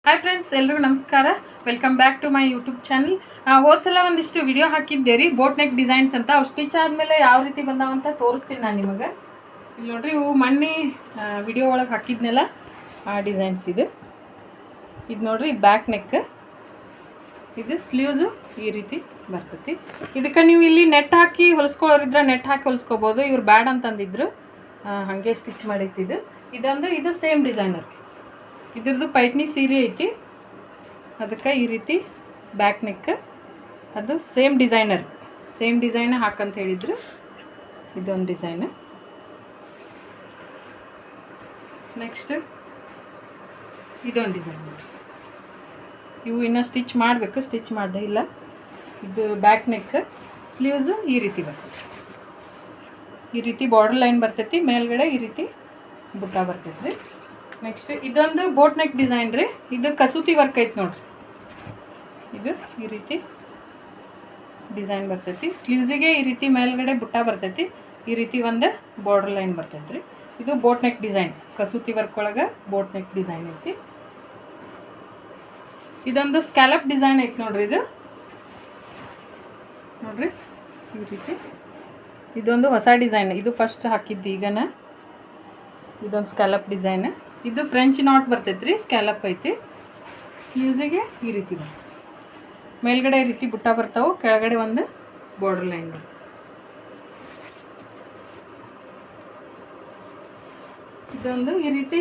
Hi friends, ಎಲ್ರಿಗೂ ನಮಸ್ಕಾರ. Welcome back to my YouTube channel. ಹೋದ್ಸಲ ಒಂದಿಷ್ಟು ವಿಡಿಯೋ ಹಾಕಿದ್ದೆ ರೀ, ಬೋಟ್ ನೆಕ್ ಡಿಸೈನ್ಸ್ ಅಂತ. ಅವು ಸ್ಟಿಚ್ ಆದಮೇಲೆ ಯಾವ ರೀತಿ ಬಂದಾವಂತ ತೋರಿಸ್ತೀನಿ ನಾನು ನಿಮಗೆ. ಇಲ್ಲಿ ನೋಡ್ರಿ, ಇವು ಮೊನ್ನೆ ವಿಡಿಯೋ ಒಳಗೆ ಹಾಕಿದ್ನೆಲ್ಲ ಆ ಡಿಸೈನ್ಸ್. ಇದು ನೋಡ್ರಿ, ಬ್ಯಾಕ್ ನೆಕ್. ಇದು ಸ್ಲೀವ್ಸು ಈ ರೀತಿ ಬರ್ತೈತಿ. ಇದಕ್ಕೆ ನೀವು ಇಲ್ಲಿ ನೆಟ್ ಹಾಕಿ ಹೊಲಿಸ್ಕೊಳ್ಳೋರಿದ್ರೆ ನೆಟ್ ಹಾಕಿ ಹೊಲಿಸ್ಕೋಬೋದು. ಇವ್ರು ಬ್ಯಾಡ್ ಅಂತಂದಿದ್ರು, ಹಾಗೆ ಸ್ಟಿಚ್ ಮಾಡೈತಿದ್ದು. ಇದು ಸೇಮ್ ಡಿಸೈನರ್. ಇದ್ರದ್ದು ಪೈಟ್ನಿ ಸೀರೆ ಐತಿ, ಅದಕ್ಕೆ ಈ ರೀತಿ ಬ್ಯಾಕ್ ನೆಕ್. ಅದು ಸೇಮ್ ಡಿಸೈನ್ ಹಾಕಂತ ಹೇಳಿದ್ರು. ಇದೊಂದು ಡಿಸೈನ್. ನೆಕ್ಸ್ಟ್ ಇದೊಂದು ಡಿಸೈನ್. ಇವು ಇನ್ನೂ ಸ್ಟಿಚ್ ಮಾಡಬೇಕು, ಸ್ಟಿಚ್ ಮಾಡೇ ಇಲ್ಲ. ಇದು ಬ್ಯಾಕ್ ನೆಕ್. ಸ್ಲೀವ್ಸು ಈ ರೀತಿ ಬರ್ತೈತಿ. ಈ ರೀತಿ ಬಾರ್ಡರ್ ಲೈನ್ ಬರ್ತೈತಿ, ಮೇಲ್ಗಡೆ ಈ ರೀತಿ ಬುಟ್ಟ ಬರ್ತೈತಿ. ನೆಕ್ಸ್ಟ್ ಇದೊಂದು ಬೋಟ್ ನೆಕ್ ಡಿಸೈನ್ ರೀ. ಇದು ಕಸೂತಿ ವರ್ಕ್ ಐತೆ ನೋಡ್ರಿ. ಇದು ಈ ರೀತಿ ಡಿಸೈನ್ ಬರ್ತೈತಿ. ಸ್ಲೀವ್ಸಿಗೆ ಈ ರೀತಿ ಮೇಲ್ಗಡೆ ಬುಟ್ಟ ಬರ್ತೈತಿ. ಈ ರೀತಿ ಒಂದು ಬಾರ್ಡರ್ ಲೈನ್ ಬರ್ತೈತಿ ರೀ. ಇದು ಬೋಟ್ ನೆಕ್ ಡಿಸೈನ್, ಕಸೂತಿ ವರ್ಕ್ ಒಳಗೆ ಬೋಟ್ ನೆಕ್ ಡಿಸೈನ್ ಐತಿ. ಇದೊಂದು ಸ್ಕ್ಯಾಲಪ್ ಡಿಸೈನ್ ಐತಿ ನೋಡ್ರಿ. ಇದು ನೋಡ್ರಿ ಈ ರೀತಿ. ಇದೊಂದು ಹೊಸ ಡಿಸೈನ್. ಇದು ಫಸ್ಟ್ ಹಾಕಿದ್ದು ಈಗನ. ಇದೊಂದು ಸ್ಕ್ಯಾಲಪ್ ಡಿಸೈನ್. ಇದು ಫ್ರೆಂಚ್ ನಾಟ್ ಬರ್ತೈತೆ ರೀ, ಸ್ಕ್ಯಾಲಪ್ ಐತಿ. ಸ್ಲೀವ್ಸಿಗೆ ಈ ರೀತಿ ಬರ್ತೈತಿ. ಮೇಲ್ಗಡೆ ಈ ರೀತಿ ಬುಟ್ಟ ಬರ್ತಾವೆ, ಕೆಳಗಡೆ ಒಂದು ಬಾರ್ಡರ್ ಲೈನ್ ಬರ್ತದೆ. ಇದೊಂದು ಈ ರೀತಿ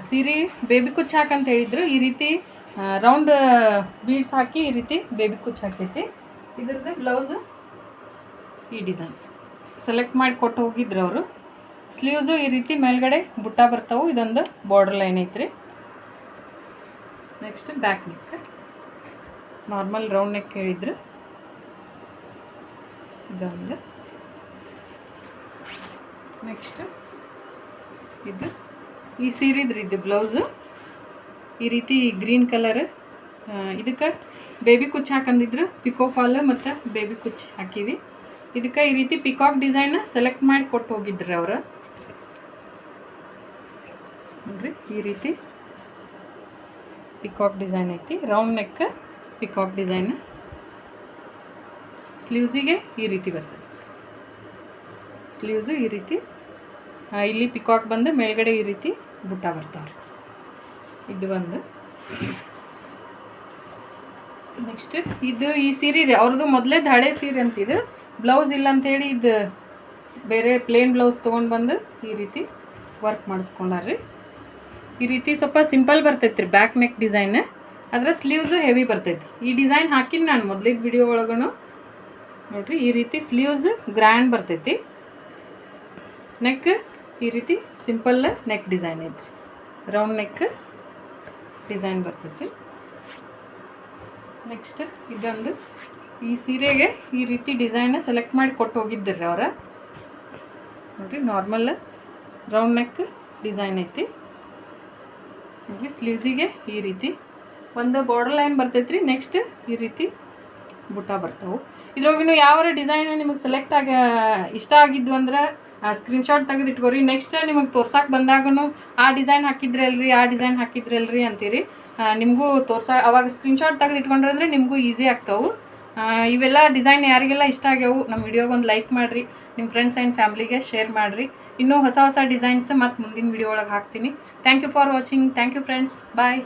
ಸೀರೆ ಬೇಬಿ ಕುಚ್ಚು ಹಾಕಂತ ಹೇಳಿದ್ರು. ಈ ರೀತಿ ರೌಂಡ್ ಬೀಡ್ಸ್ ಹಾಕಿ ಈ ರೀತಿ ಬೇಬಿ ಕುಚ್ಚು ಹಾಕೈತಿ. ಇದ್ರದ್ದು ಬ್ಲೌಸು ಈ ಡಿಸೈನ್ ಸೆಲೆಕ್ಟ್ ಮಾಡಿ ಕೊಟ್ಟು ಹೋಗಿದ್ರು ಅವರು. ಸ್ಲೀವ್ಸು ಈ ರೀತಿ ಮೇಲ್ಗಡೆ ಬುಟ್ಟ ಬರ್ತಾವೆ. ಇದೊಂದು ಬಾರ್ಡರ್ ಲೈನ್ ಐತ್ರಿ. Next back neck, normal round neck ಹೇಳಿದ್ರು. ಇದೊಂದು. ನೆಕ್ಸ್ಟ್ ಇದು ಈ ಸೀರಿದ್ರಿ. ಇದು ಬ್ಲೌಸು ಈ ರೀತಿ ಗ್ರೀನ್ ಕಲರ್. ಇದಕ್ಕೆ ಬೇಬಿ ಕುಚ್ಚು ಹಾಕಂದಿದ್ರು. ಪಿಕೋ ಫಾಲ್ ಮತ್ತು ಬೇಬಿ ಕುಚ್ಚು ಹಾಕಿವಿ. ಇದಕ್ಕೆ ಈ ರೀತಿ ಪಿಕಾಕ್ ಡಿಸೈನ್ ಸೆಲೆಕ್ಟ್ ಮಾಡಿ ಕೊಟ್ಟು ಹೋಗಿದ್ರಿ ಅವರು. ನೋಡ್ರಿ, ಈ ರೀತಿ ಪಿಕಾಕ್ ಡಿಸೈನ್ ಐತಿ. Round neck peacock design. ಸ್ಲೀವ್ಸಿಗೆ ಈ ರೀತಿ ಬರ್ತದೆ. ಸ್ಲೀವ್ಸು ಈ ರೀತಿ ಇಲ್ಲಿ ಪಿಕಾಕ್ ಬಂದು ಮೇಲ್ಗಡೆ ಈ ರೀತಿ ಬುಟ್ಟ ಬರ್ತಾವ್ರಿ. ಇದು ಒಂದು. ನೆಕ್ಸ್ಟ್ ಇದು ಈ ಸೀರೆ ರೀ, ಅವ್ರದ್ದು ಮೊದಲೇದು ಹಳೆ ಸೀರೆ ಅಂತಿದ್ದು. ಬ್ಲೌಸ್ ಇಲ್ಲ ಅಂಥೇಳಿ ಇದು ಬೇರೆ ಪ್ಲೇನ್ ಬ್ಲೌಸ್ ತೊಗೊಂಡು ಬಂದು ಈ ರೀತಿ ವರ್ಕ್ ಮಾಡಿಸ್ಕೊಂಡಾರ್ರಿ. ಈ ರೀತಿ ಸ್ವಲ್ಪ ಸಿಂಪಲ್ ಬರ್ತೈತೆ ರೀ ಬ್ಯಾಕ್ ನೆಕ್ ಡಿಸೈನ್. ಅದರ ಸ್ಲೀವ್ಸು ಹೆವಿ ಬರ್ತೈತಿ. ಈ ಡಿಸೈನ್ ಹಾಕಿನಿ ನಾನು ಮೊದಲಿದ್ದ ವಿಡಿಯೋ ಒಳಗೂ ನೋಡಿರಿ. ಈ ರೀತಿ ಸ್ಲೀವ್ಸು ಗ್ರ್ಯಾಂಡ್ ಬರ್ತೈತಿ. ನೆಕ್ ಈ ರೀತಿ ಸಿಂಪಲ್ ನೆಕ್ ಡಿಸೈನ್ ಐತ್ರಿ. ರೌಂಡ್ ನೆಕ್ ಡಿಸೈನ್ ಬರ್ತೈತಿ. ನೆಕ್ಸ್ಟ್ ಇದೊಂದು ಈ ಸೀರೆಗೆ ಈ ರೀತಿ ಡಿಸೈನ್ ಸೆಲೆಕ್ಟ್ ಮಾಡಿ ಕೊಟ್ಟು ಹೋಗಿದ್ದಿರಿ ಅವರ. ನೋಡಿರಿ, ನಾರ್ಮಲ್ ರೌಂಡ್ ನೆಕ್ ಡಿಸೈನ್ ಐತಿ. ನೋಡಿರಿ, ಸ್ಲೀವ್ಸಿಗೆ ಈ ರೀತಿ ಒಂದು ಬಾರ್ಡರ್ ಲೈನ್ ಬರ್ತೈತ್ರಿ. ನೆಕ್ಸ್ಟ್ ಈ ರೀತಿ ಬುಟ್ಟ ಬರ್ತಾವೆ. ಇದ್ರೊಳಗಿನ ಯಾವ ಡಿಸೈನ್ ನಿಮಗೆ ಇಷ್ಟ ಆಗಿದ್ವು ಅಂದ್ರೆ ಸ್ಕ್ರೀನ್ಶಾಟ್ ತೆಗೆದು ಇಟ್ಕೋರಿ. ನೆಕ್ಸ್ಟ್ ನಿಮಗೆ ತೋರ್ಸಕ್ಕೆ ಬಂದಾಗೂ ಆ ಡಿಸೈನ್ ಹಾಕಿದ್ರಲ್ರಿ ಅಂತೀರಿ. ನಿಮಗೂ ಅವಾಗ ಸ್ಕ್ರೀನ್ಶಾಟ್ ತೆಗೆದು ಇಟ್ಕೊಂಡ್ರೆ ಅಂದರೆ ನಿಮಗೂ ಈಸಿ ಆಗ್ತಾವೆ. ಇವೆಲ್ಲ ಡಿಸೈನ್ ಯಾರಿಗೆಲ್ಲ ಇಷ್ಟ ಆಗ್ಯಾವು ನಮ್ಮ ವಿಡಿಯೋಗೊಂದು ಲೈಕ್ ಮಾಡಿರಿ. ನಿಮ್ಮ ಫ್ರೆಂಡ್ಸ್ ಆ್ಯಂಡ್ ಫ್ಯಾಮ್ಲಿಗೆ ಶೇರ್ ಮಾಡಿರಿ. ಇನ್ನೂ ಹೊಸ ಡಿಸೈನ್ಸ್ ಮತ್ತು ಮುಂದಿನ ವಿಡಿಯೋ ಒಳಗೆ ಹಾಕ್ತೀನಿ. Thank you for watching. Thank you friends. Bye.